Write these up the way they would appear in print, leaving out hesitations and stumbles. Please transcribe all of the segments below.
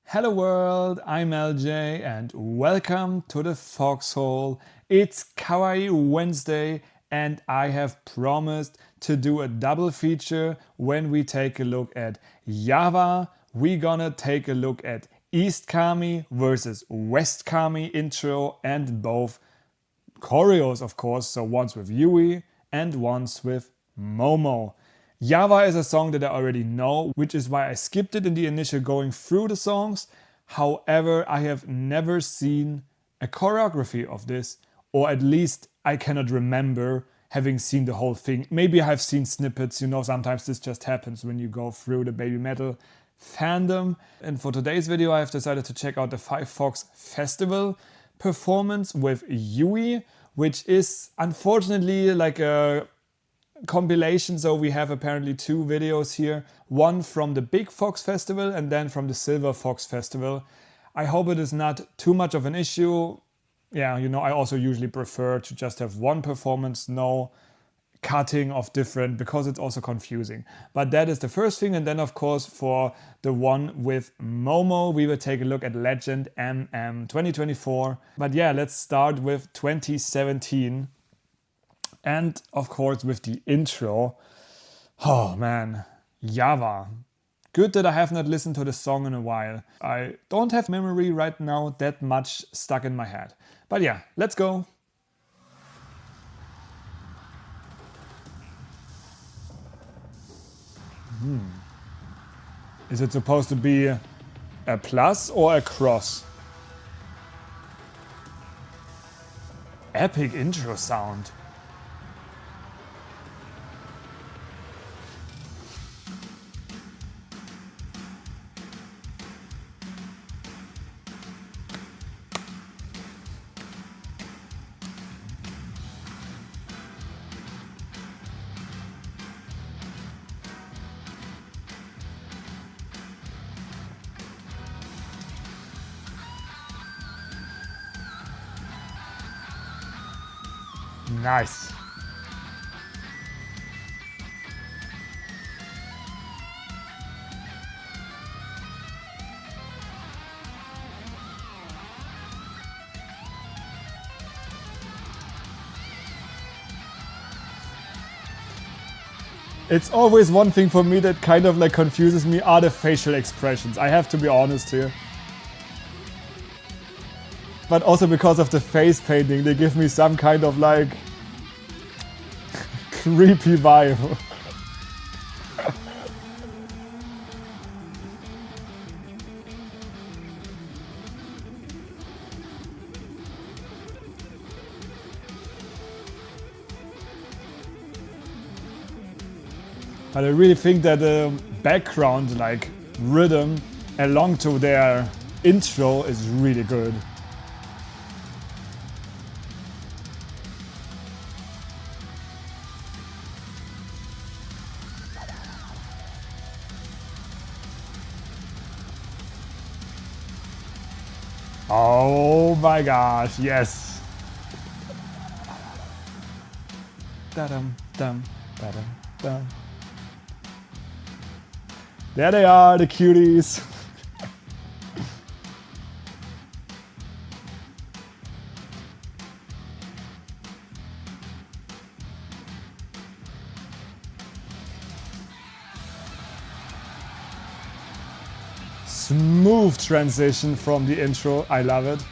Hello world, I'm LJ and welcome to the Foxhole. It's Kawaii Wednesday and I have promised to do a double feature when we take a look at Yava. We're gonna take a look at East Kami versus West Kami intro and both choreos, of course, so once with Yui and once with Momo. Yava is a song that I already know, which is why I skipped it in the initial going through the songs. However, I have never seen a choreography of this, or at least I cannot remember having seen the whole thing. Maybe I have seen snippets, sometimes this just happens when you go through the Babymetal fandom. And for today's video, I have decided to check out the Five Fox Festival performance with Yui, which is unfortunately like a compilation. So we have apparently two videos here, one from the Big Fox Festival and then from the Silver Fox Festival. I hope it is not too much of an issue. Yeah, I also usually prefer to just have one performance, no cutting of different, because it's also confusing. But that is the first thing. And then of course for the one with Momo, we will take a look at Legend MM 2024. But yeah, let's start with 2017. And of course with the intro. Oh man, Yava. Good that I have not listened to the song in a while. I don't have memory right now that much stuck in my head. But yeah, let's go. Is it supposed to be a plus or a cross? Epic intro sound. Nice. It's always one thing for me that kind of like confuses me are the facial expressions. I have to be honest here. But also because of the face painting, they give me some kind of like creepy vibe. But I really think that the background like rhythm along to their intro is really good. Oh my gosh, yes. Da-dum, dum, da-dum, dum. There they are, the cuties. Smooth transition from the intro, I love it.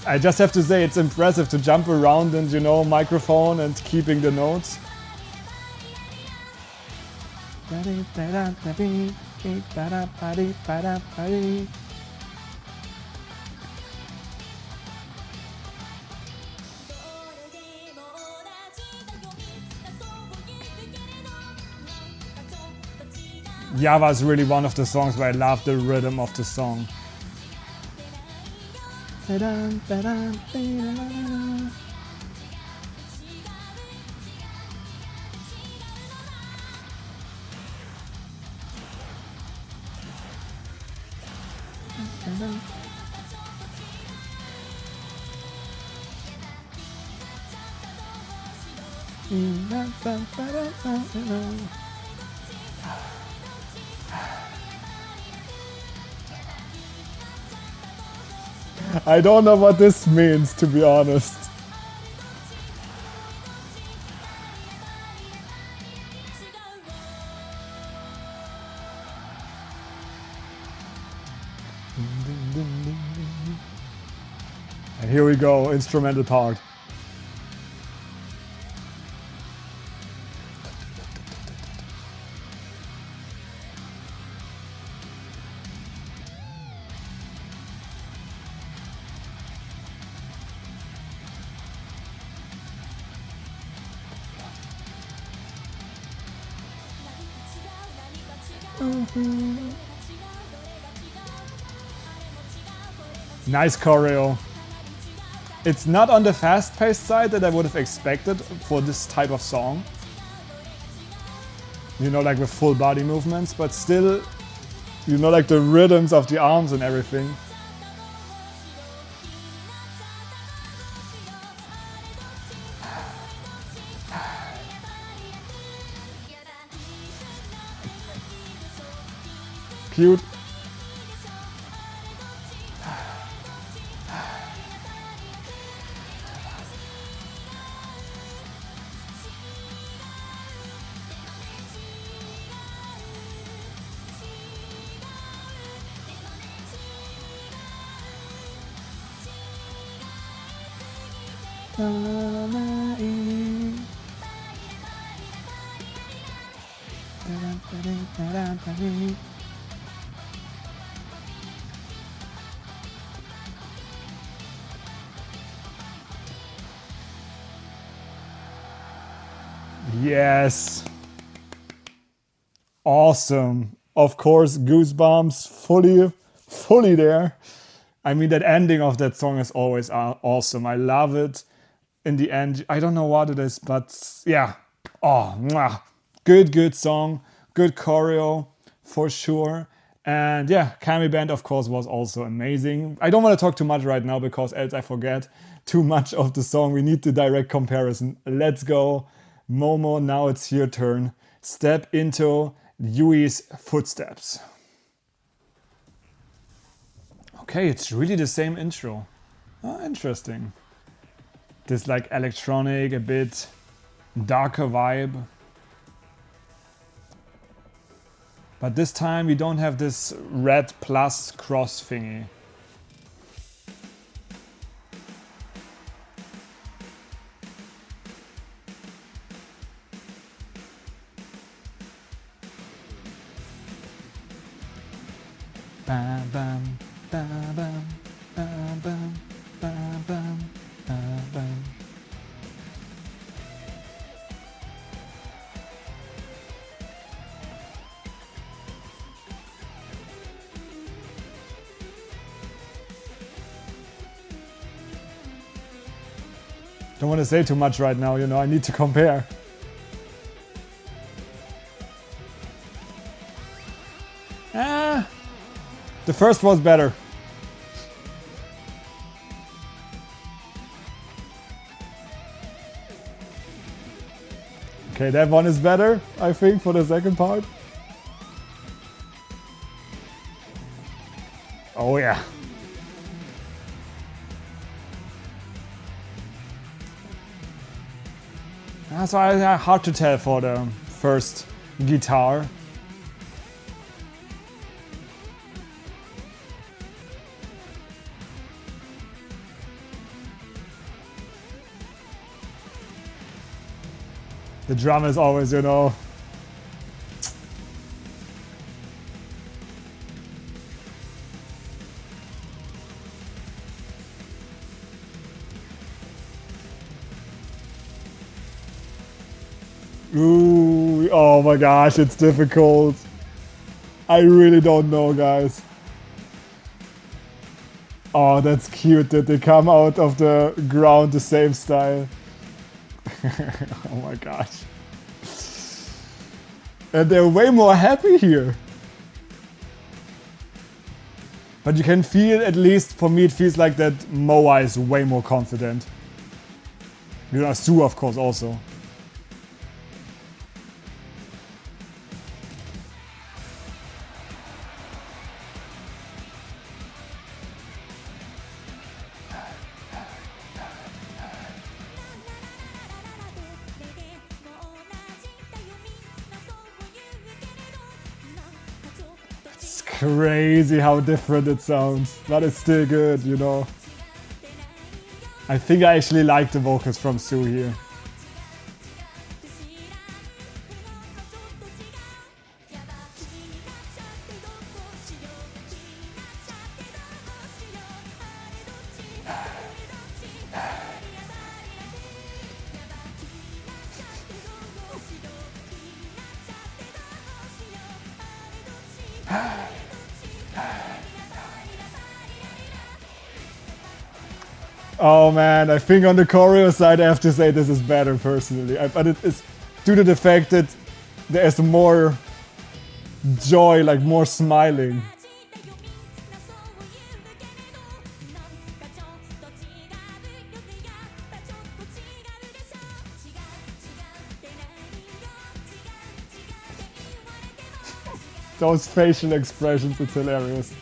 I just have to say, it's impressive to jump around and, microphone and keeping the notes. Yava is really one of the songs where I love the rhythm of the song. I don't know what this means, to be honest. And here we go, instrumental part. Nice choreo. It's not on the fast-paced side that I would have expected for this type of song. You know, like with full body movements, but still, you know, like the rhythms of the arms and everything. Cute. Yes. Awesome. Of course, goosebumps fully there. I mean, that ending of that song is always awesome. I love it. In the end, I don't know what it is, but yeah. Oh, mwah. Good song. Good choreo, for sure. And yeah, Kami Band, of course, was also amazing. I don't want to talk too much right now because else I forget too much of the song. We need the direct comparison. Let's go. Momo, now it's your turn. Step into Yui's footsteps. Okay, it's really the same intro. Oh, interesting. This like electronic, a bit darker vibe. But this time we don't have this red plus cross thingy. Bam, bam, bam, bam, bam, bam, bam, bam, bam, bam. Don't want to say too much right now, you know, I need to compare. The first was better. Okay, that one is better, I think, for the second part. Oh yeah. So hard to tell for the first guitar. The drum is always, you know. Ooh, oh my gosh, it's difficult. I really don't know, guys. Oh, that's cute that they come out of the ground the same style. Oh my gosh. And they're way more happy here. But you can feel, at least for me, it feels like that Moa is way more confident. You know, Sue, of course, also. It's crazy how different it sounds, but it's still good, you know. I think I actually like the vocals from Sue here. Oh man, I think on the choreo side I have to say this is better personally. But it's due to the fact that there's more joy, like more smiling. Those facial expressions, it's hilarious.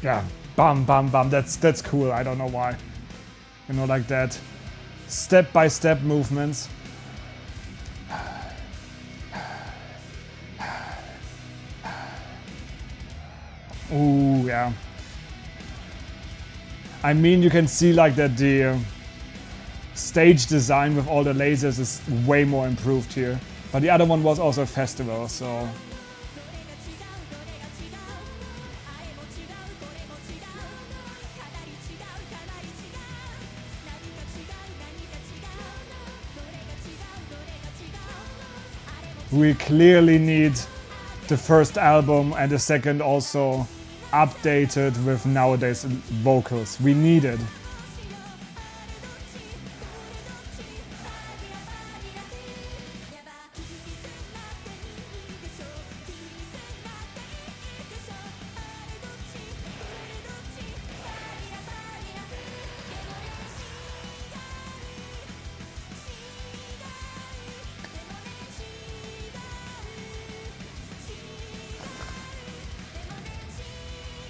Yeah, bam, bam, bam. That's cool. I don't know why. You know, like that step-by-step movements. Ooh, yeah. I mean, you can see like that the stage design with all the lasers is way more improved here. But the other one was also a festival, so... We clearly need the first album and the second also updated with nowadays vocals. We need it.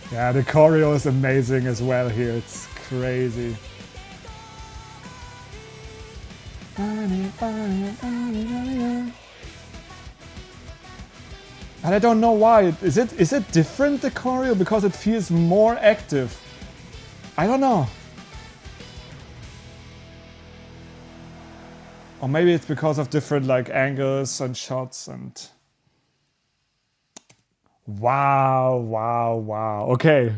Yeah, the choreo is amazing as well here. It's crazy. And I don't know why. Is it different, the choreo? Because it feels more active. I don't know. Or maybe it's because of different like angles and shots and... Wow, wow, wow. Okay,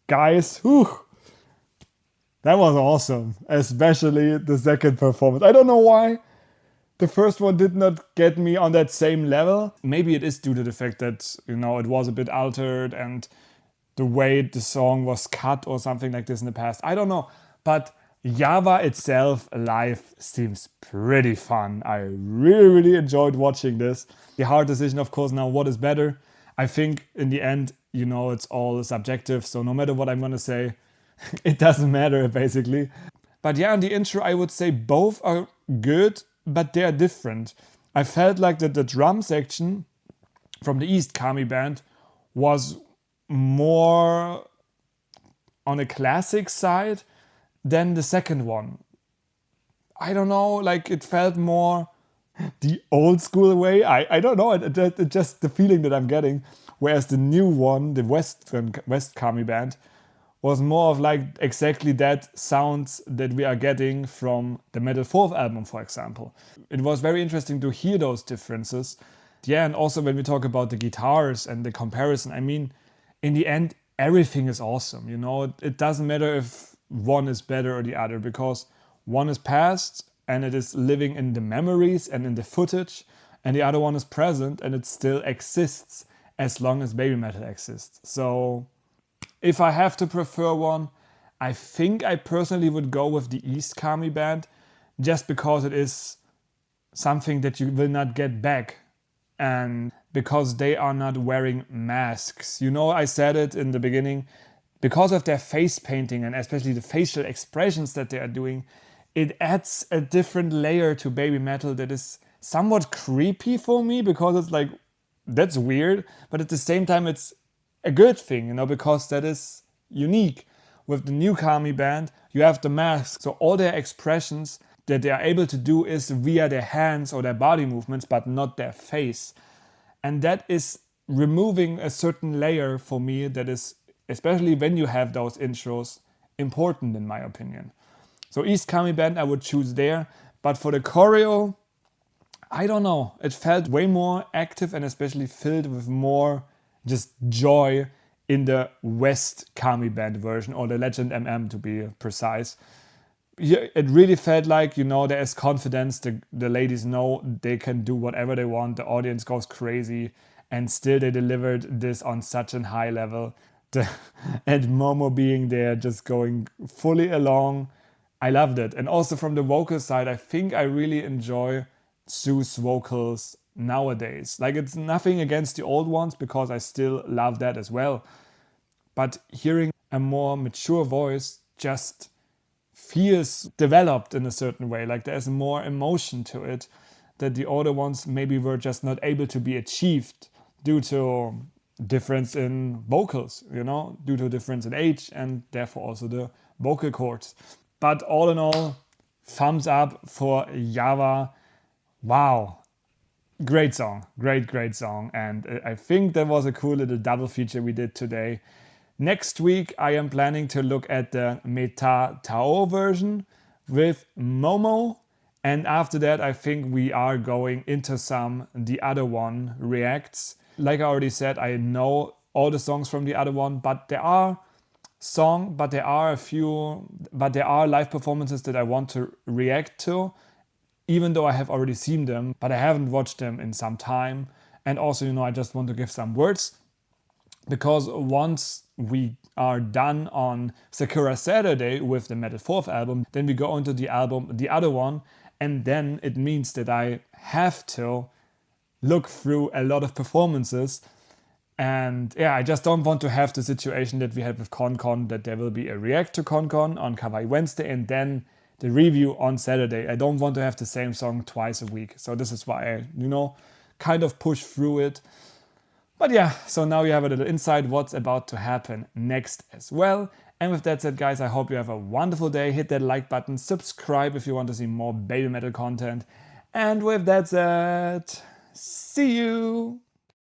guys, whew. That was awesome, especially the second performance. I don't know why the first one did not get me on that same level. Maybe it is due to the fact that, you know, it was a bit altered and the way the song was cut or something like this in the past. I don't know, but Yava itself live seems pretty fun. I really, really enjoyed watching this. The hard decision, of course, now what is better? I think in the end, you know, it's all subjective. So no matter what I'm gonna say, it doesn't matter basically. But yeah, in the intro, I would say both are good, but they're different. I felt like that the drum section from the East Kami band was more on a classic side than the second one. I don't know, like it felt more the old school way. I don't know, it just the feeling that I'm getting. Whereas the new one, the West Kami band, was more of like exactly that sounds that we are getting from the Metal 4th album, for example. It was very interesting to hear those differences. Yeah, and also when we talk about the guitars and the comparison, I mean, in the end, everything is awesome. You know, it doesn't matter if one is better or the other, because one is past and it is living in the memories and in the footage, and the other one is present and it still exists as long as Babymetal exists. So if I have to prefer one, I think I personally would go with the East Kami band, just because it is something that you will not get back, and because they are not wearing masks. You know, I said it in the beginning, because of their face painting and especially the facial expressions that they are doing, it adds a different layer to Babymetal that is somewhat creepy for me, because it's like, that's weird, but at the same time it's a good thing, you know, because that is unique. With the new Kami band, you have the mask, so all their expressions that they are able to do is via their hands or their body movements, but not their face. And that is removing a certain layer for me that is, especially when you have those intros, important in my opinion. So East Kami band I would choose there, but for the choreo, I don't know. It felt way more active and especially filled with more just joy in the West Kami band version, or the Legend MM to be precise. Yeah, it really felt like, you know, there is confidence. The ladies know they can do whatever they want. The audience goes crazy, and still they delivered this on such a high level. And Momo being there, just going fully along. I loved it. And also from the vocal side, I think I really enjoy Sue's vocals nowadays. Like, it's nothing against the old ones, because I still love that as well. But hearing a more mature voice just feels developed in a certain way. Like, there's more emotion to it that the older ones maybe were just not able to be achieved due to difference in vocals, you know, due to difference in age, and therefore also the vocal cords. But all in all, thumbs up for Yava. Wow, great song, great song. And I think that was a cool little double feature we did today. Next week I am planning to look at the Meta Tao version with Momo, and after that I think we are going into some The Other One reacts. Like I already said, I know all the songs from The Other One, but there are live performances that I want to react to, even though I have already seen them, but I haven't watched them in some time. And also, you know, I just want to give some words, because once we are done on Sakura Saturday with the Metal 4th album, then we go into the album The Other One, and then it means that I have to look through a lot of performances. And yeah, I just don't want to have the situation that we had with ConCon, that there will be a react to ConCon on Kawaii Wednesday and then the review on Saturday. I don't want to have the same song twice a week. So this is why I, you know, kind of push through it. But yeah, so now you have a little insight what's about to happen next as well. And with that said, guys, I hope you have a wonderful day. Hit that like button, subscribe if you want to see more Babymetal content. And with that said, see you!